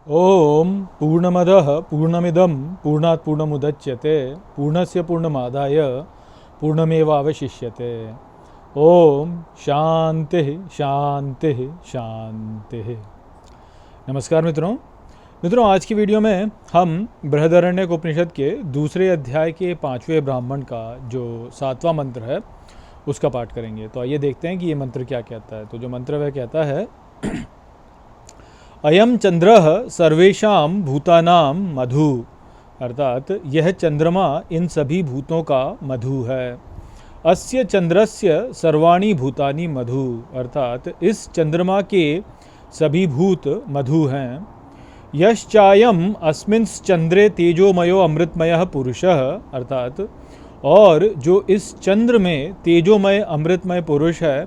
ओम पूर्णमदः पूर्णमिदं पूर्णात् पूर्णमुदच्यते पूर्णस्य पूर्णमादाय पूर्णमेवावशिष्यते। ओम शांति शांति शांति। नमस्कार मित्रों, आज की वीडियो में हम बृहदारण्यक उपनिषद के दूसरे अध्याय के 5वें ब्राह्मण का जो 7वां मंत्र है उसका पाठ करेंगे। तो आइए देखते हैं कि ये मंत्र क्या कहता है। तो जो मंत्र वह कहता है, अयम चंद्रः सर्वेषां भूतानां मधु, अर्थात यह चंद्रमा इन सभी भूतों का मधु है। अस्य चंद्रस्य सर्वाणि भूतानि मधु, अर्थात इस चंद्रमा के सभी भूत मधु हैं। यश्चायम अस्मिंश्चंद्रे तेजोमयो अमृतमयः पुरुषः, अर्थात और जो इस चंद्र में तेजोमय अमृतमय पुरुष है।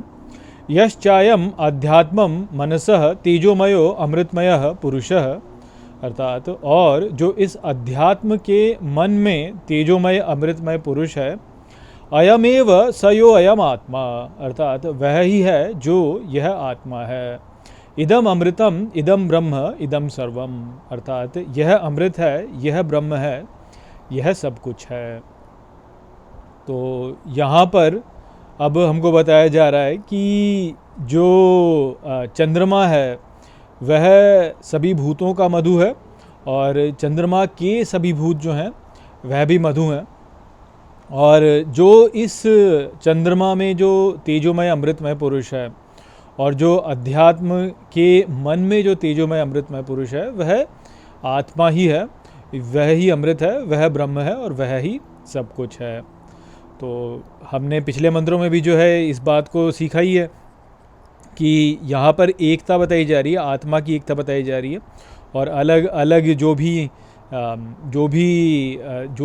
यश्चायम अध्यात्मम मनसः तेजोमयो अमृतमयः पुरुषः, अर्थात और जो इस अध्यात्म के मन में तेजोमय अमृतमय पुरुष है। अयमेव सयो अयम आत्मा, अर्थात वह ही है जो यह आत्मा है। इदम अमृतम इदम ब्रह्म इदम सर्वम, अर्थात यह अमृत है, यह ब्रह्म है, यह सब कुछ है। तो यहाँ पर अब हमको बताया जा रहा है कि जो चंद्रमा है वह सभी भूतों का मधु है और चंद्रमा के सभी भूत जो हैं वह भी मधु हैं। और जो इस चंद्रमा में जो तेजोमय अमृतमय पुरुष है और जो अध्यात्म के मन में जो तेजोमय अमृतमय पुरुष है वह आत्मा ही है, वह ही अमृत है, वह ब्रह्म है और वह ही सब कुछ है। तो हमने पिछले मंत्रों में भी जो है इस बात को सीखा ही है कि यहाँ पर एकता बताई जा रही है, आत्मा की एकता बताई जा रही है। और अलग अलग जो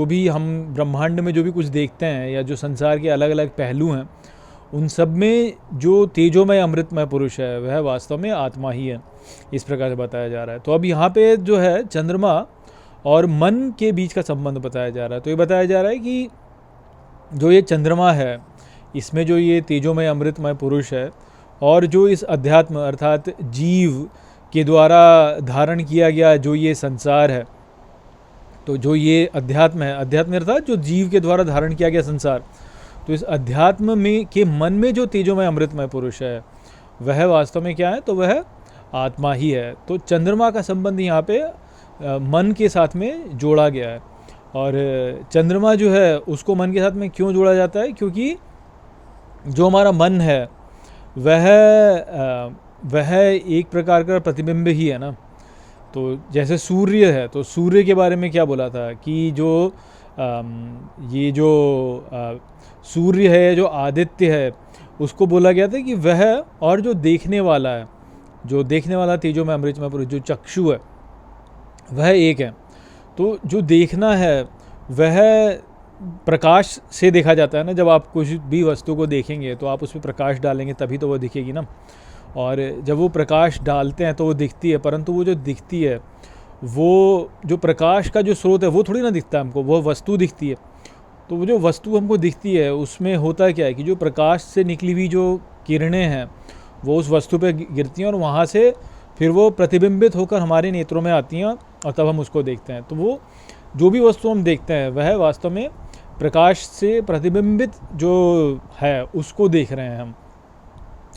भी हम ब्रह्मांड में जो भी कुछ देखते हैं या जो संसार के अलग अलग पहलू हैं उन सब में जो तेजोमय अमृतमय पुरुष है वह वास्तव में आत्मा ही है, इस प्रकार से बताया जा रहा है। तो अब यहाँ पे जो है चंद्रमा और मन के बीच का संबंध बताया जा रहा है। तो ये बताया जा रहा है कि जो ये चंद्रमा है इसमें जो ये तेजोमय अमृतमय पुरुष है और जो इस अध्यात्म अर्थात जीव के द्वारा धारण किया गया जो ये संसार है, तो जो ये अध्यात्म है, अध्यात्म अर्थात जो जीव के द्वारा धारण किया गया संसार, तो इस अध्यात्म में के मन में जो तेजोमय अमृतमय पुरुष है वह वास्तव में क्या है, तो वह आत्मा ही है। तो चंद्रमा का संबंध यहाँ पे मन के साथ में जोड़ा गया है। और चंद्रमा जो है उसको मन के साथ में क्यों जोड़ा जाता है, क्योंकि जो हमारा मन है वह एक प्रकार का प्रतिबिंब ही है ना। तो जैसे सूर्य है, तो सूर्य के बारे में क्या बोला था कि जो ये जो सूर्य है, जो आदित्य है, उसको बोला गया था कि वह और जो देखने वाला है, जो देखने वाला तेजोमय अमृतमय पुरुष जो चक्षु है वह एक है। तो जो देखना है वह प्रकाश से देखा जाता है ना। जब आप कुछ भी वस्तु को देखेंगे तो आप उस पर प्रकाश डालेंगे तभी तो वो दिखेगी ना। और जब वो प्रकाश डालते हैं तो वो दिखती है, परंतु वो जो दिखती है वो जो प्रकाश का जो स्रोत है वो थोड़ी ना दिखता है हमको, वो वस्तु दिखती है। तो वो जो वस्तु हमको दिखती है उसमें होता क्या है कि जो प्रकाश से निकली हुई जो किरणें हैं वो उस वस्तु पे गिरती हैं और वहाँ से फिर वो प्रतिबिंबित होकर हमारे नेत्रों में आती हैं और तब हम उसको देखते हैं। तो वो जो भी वस्तु हम देखते हैं वह वास्तव में प्रकाश से प्रतिबिंबित जो है उसको देख रहे हैं हम।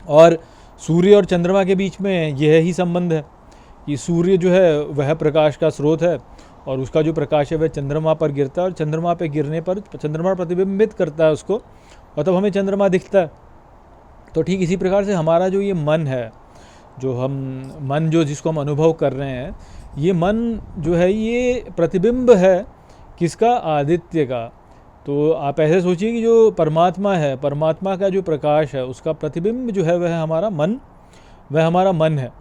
और सूर्य और चंद्रमा के बीच में यह ही संबंध है कि सूर्य जो है वह प्रकाश का स्रोत है और उसका जो प्रकाश है वह चंद्रमा पर गिरता है और चंद्रमा पर गिरने पर चंद्रमा प्रतिबिंबित करता है उसको और तब हमें चंद्रमा दिखता है। तो ठीक इसी प्रकार से हमारा जो ये मन है, जो हम मन जो जिसको हम अनुभव कर रहे हैं, ये मन जो है ये प्रतिबिंब है किसका, आदित्य का। तो आप ऐसे सोचिए कि जो परमात्मा है, परमात्मा का जो प्रकाश है उसका प्रतिबिंब जो है वह हमारा मन है।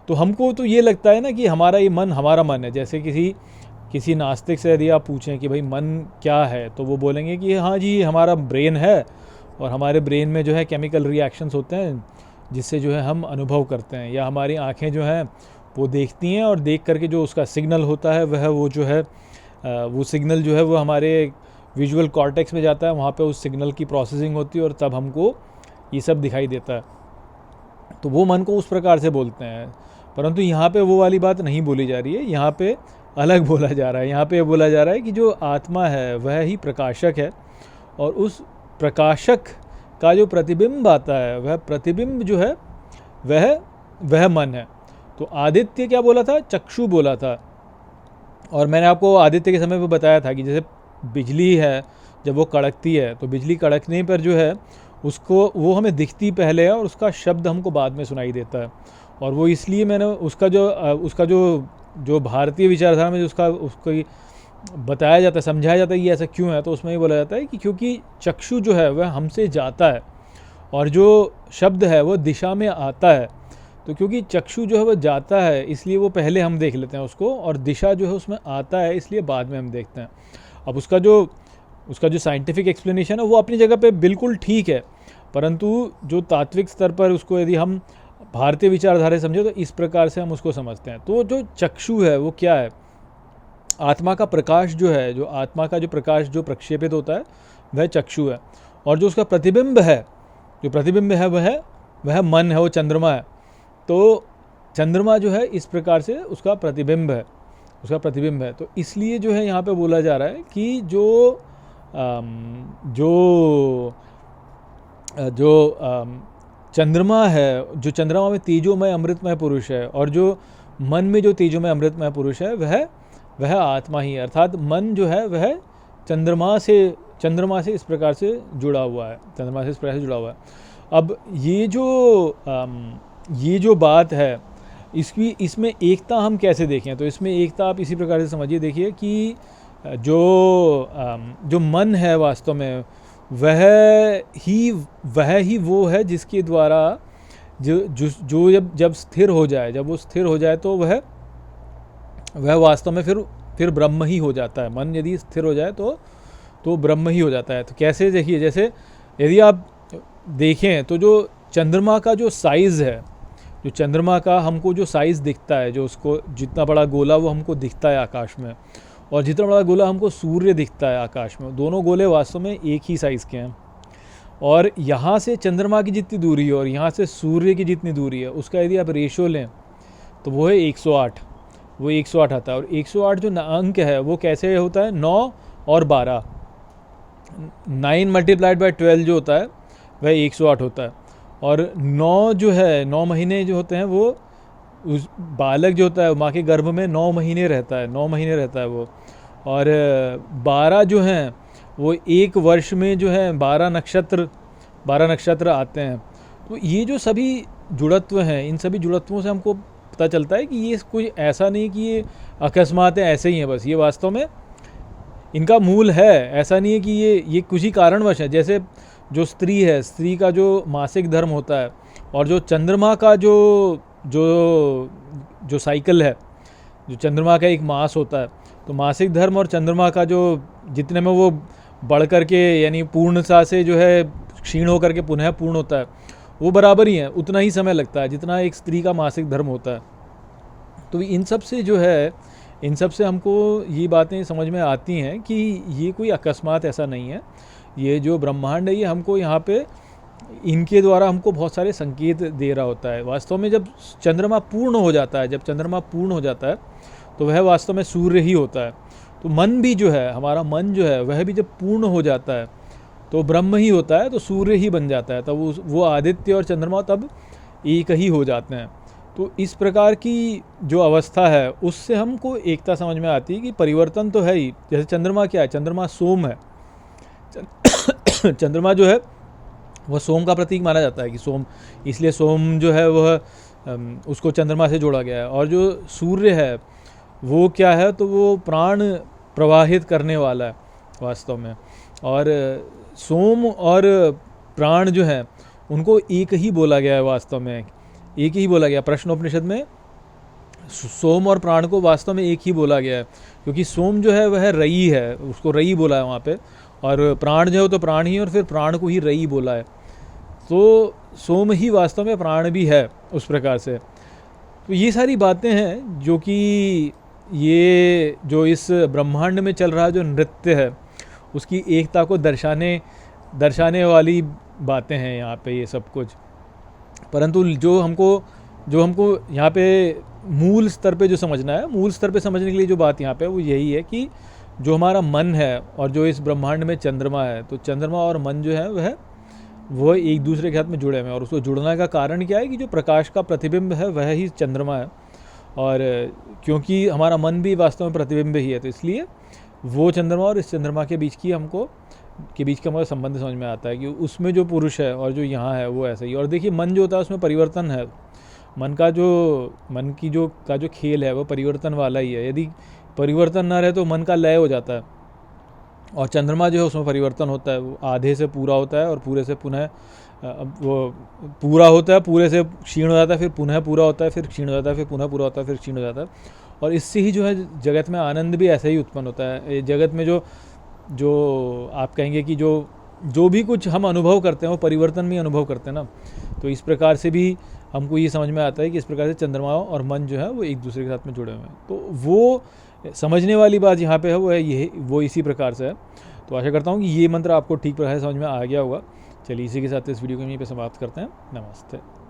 तो हमको तो ये लगता है ना कि हमारा ये मन हमारा मन है। जैसे किसी नास्तिक से यदि आप पूछें कि भाई मन क्या है, तो वो बोलेंगे कि हाँ जी हमारा ब्रेन है और हमारे ब्रेन में जो है केमिकल रिएक्शंस होते हैं जिससे जो है हम अनुभव करते हैं, या हमारी आँखें जो हैं वो देखती हैं और देख करके जो उसका सिग्नल होता है वह वो जो है वो सिग्नल जो है वो हमारे विजुअल कॉर्टेक्स में जाता है, वहाँ पे उस सिग्नल की प्रोसेसिंग होती है और तब हमको ये सब दिखाई देता है। तो वो मन को उस प्रकार से बोलते हैं। परंतु यहाँ पे वो वाली बात नहीं बोली जा रही है, यहाँ पे अलग बोला जा रहा है। यहाँ पे बोला जा रहा है कि जो आत्मा है वह ही प्रकाशक है, और उस प्रकाशक का जो प्रतिबिंब आता है वह प्रतिबिंब जो है वह मन है। तो आदित्य क्या बोला था? चक्षु बोला था। और मैंने आपको आदित्य के समय पे बताया था कि जैसे बिजली है, जब वो कड़कती है तो बिजली कड़कने पर जो है उसको वो हमें दिखती पहले है और उसका शब्द हमको बाद में सुनाई देता है। और वो इसलिए मैंने उसका जो भारतीय विचारधारा में उसको बताया जाता है, समझाया जाता है कि ऐसा क्यों है, तो उसमें ये बोला जाता है कि क्योंकि चक्षु जो है वह हमसे जाता है और जो शब्द है वो दिशा में आता है। तो क्योंकि चक्षु जो है वह जाता है इसलिए वो पहले हम देख लेते हैं उसको, और दिशा जो है उसमें आता है इसलिए बाद में हम देखते हैं। अब उसका जो साइंटिफिक एक्सप्लेनेशन है वो अपनी जगह पे बिल्कुल ठीक है, परंतु जो तात्विक स्तर पर उसको यदि हम भारतीय विचारधारा समझे तो इस प्रकार से हम उसको समझते हैं। तो जो चक्षु है वो क्या है? आत्मा का प्रकाश जो है, जो आत्मा का जो प्रकाश जो प्रक्षेपित होता है वह चक्षु है, और जो उसका प्रतिबिंब है, जो प्रतिबिंब है वह मन है, वो चंद्रमा है। तो चंद्रमा जो है इस प्रकार से उसका प्रतिबिंब है। तो इसलिए जो है यहाँ पे बोला जा रहा है कि जो चंद्रमा है, जो चंद्रमा में तेजोमय अमृतमय पुरुष है, और जो मन में जो तेजोमय अमृतमय पुरुष है वह आत्मा ही है। अर्थात मन जो है वह चंद्रमा से इस प्रकार से जुड़ा हुआ है। अब ये जो बात है इसमें एकता हम कैसे देखें? तो इसमें एकता आप इसी प्रकार से समझिए, देखिए कि जो मन है वास्तव में वह ही वो है जिसके द्वारा जो जब स्थिर हो जाए, जब वो स्थिर हो जाए तो वह वास्तव में फिर ब्रह्म ही हो जाता है। मन यदि स्थिर हो जाए तो ब्रह्म ही हो जाता है। तो कैसे? देखिए, जैसे यदि आप देखें तो जो चंद्रमा का जो साइज़ है, जो चंद्रमा का हमको जो साइज़ दिखता है, जो उसको जितना बड़ा गोला वो हमको दिखता है आकाश में, और जितना बड़ा गोला हमको सूर्य दिखता है आकाश में, दोनों गोले वास्तव में एक ही साइज़ के हैं। और यहाँ से चंद्रमा की जितनी दूरी है और यहाँ से सूर्य की जितनी दूरी है, उसका यदि आप रेशो लें तो वो है 108। वो 108 आता है। और 108 जो अंक है वो कैसे होता है? 9 और 12, 9 मल्टीप्लाइड बाय 12 जो होता है वह 108 होता है। और 9 जो है, 9 महीने जो होते हैं वो उस बालक जो होता है माँ के गर्भ में 9 महीने रहता है वो। और 12 जो हैं वो एक वर्ष में जो है 12 नक्षत्र आते हैं। तो ये जो सभी जुड़त्व हैं, इन सभी जुड़त्वों से हमको पता चलता है कि ये कोई ऐसा नहीं कि ये अकस्मात है, ऐसे ही हैं बस। ये वास्तव में इनका मूल है। ऐसा नहीं है कि ये कुछ ही कारणवश है। जैसे जो स्त्री है, स्त्री का जो मासिक धर्म होता है, और जो चंद्रमा का जो साइकिल है, जो चंद्रमा का एक मास होता है, तो मासिक धर्म और चंद्रमा का जो जितने में वो बढ़ करके यानी पूर्णता से जो है क्षीण होकर के पुनः पूर्ण होता है, वो बराबर ही है, उतना ही समय लगता है जितना एक स्त्री का मासिक धर्म होता है। तो इन सब से हमको ये बातें समझ में आती हैं कि ये कोई अकस्मात ऐसा नहीं है। ये जो ब्रह्मांड है ये हमको यहाँ पे इनके द्वारा हमको बहुत सारे संकेत दे रहा होता है। वास्तव में जब चंद्रमा पूर्ण हो जाता है, तो वह वास्तव में सूर्य ही होता है। तो मन भी जो है, हमारा मन जो है वह भी जब पूर्ण हो जाता है तो ब्रह्म ही होता है, तो सूर्य ही बन जाता है। तब वो आदित्य और चंद्रमा तब एक ही हो जाते हैं। तो इस प्रकार की जो अवस्था है उससे हमको एकता समझ में आती है कि परिवर्तन तो है ही। जैसे चंद्रमा क्या है? चंद्रमा सोम है। चंद्रमा जो है वह सोम का प्रतीक माना जाता है कि सोम, इसलिए सोम जो है वह उसको चंद्रमा से जोड़ा गया है। और जो सूर्य है वो क्या है? तो वो प्राण प्रवाहित करने वाला है वास्तव में। और सोम और प्राण जो है उनको एक ही बोला गया है, वास्तव में एक ही बोला गया। प्रश्नोपनिषद में सोम और प्राण को वास्तव में एक ही बोला गया है, क्योंकि सोम जो है वह रई है, उसको रई बोला है वहाँ पे, और प्राण जो है तो प्राण ही, और फिर प्राण को ही रई बोला है। तो सोम ही वास्तव में प्राण भी है उस प्रकार से। तो ये सारी बातें हैं जो कि ये जो इस ब्रह्मांड में चल रहा जो नृत्य है उसकी एकता को दर्शाने वाली बातें हैं यहाँ पे ये सब कुछ। परंतु जो हमको यहाँ पे मूल स्तर पे जो समझना है, मूल स्तर पे समझने के लिए जो बात यहाँ पे वो यही है कि जो हमारा मन है और जो इस ब्रह्मांड में चंद्रमा है, तो चंद्रमा और मन जो है वह एक दूसरे के साथ में जुड़े हुए हैं। और उसको जुड़ने का कारण क्या है कि जो प्रकाश का प्रतिबिंब है वह ही चंद्रमा है, और क्योंकि हमारा मन भी वास्तव में प्रतिबिंब ही है, तो इसलिए वो चंद्रमा और इस चंद्रमा के बीच का हमारा संबंध समझ में आता है कि उसमें जो पुरुष है और जो यहाँ है वो ऐसा ही। और देखिए मन जो होता है उसमें परिवर्तन है, मन का जो खेल है वो परिवर्तन वाला ही है। यदि परिवर्तन ना रहे तो मन का लय हो जाता है, और चंद्रमा जो है उसमें परिवर्तन होता है, वो आधे से पूरा होता है और पूरे से पुनः वो पूरा होता है, पूरे से क्षीण हो जाता है, फिर पुनः पूरा होता है, फिर क्षीण हो जाता है, फिर पुनः पूरा होता है, फिर क्षीण हो जाता है। और इससे ही जो है जगत में आनंद भी ऐसा ही उत्पन्न होता है। ये जगत में जो आप कहेंगे कि जो भी कुछ हम अनुभव करते हैं वो परिवर्तन में अनुभव करते हैं ना, तो इस प्रकार से भी हमको ये समझ में आता है कि इस प्रकार से चंद्रमा और मन जो है वो एक दूसरे के साथ में जुड़े हुए हैं। तो वो समझने वाली बात यहाँ पे है वो इसी प्रकार से है। तो आशा करता हूँ कि ये मंत्र आपको ठीक प्रकार से समझ में आ गया होगा। चलिए इसी के साथ इस वीडियो को यहीं पे समाप्त करते हैं। नमस्ते।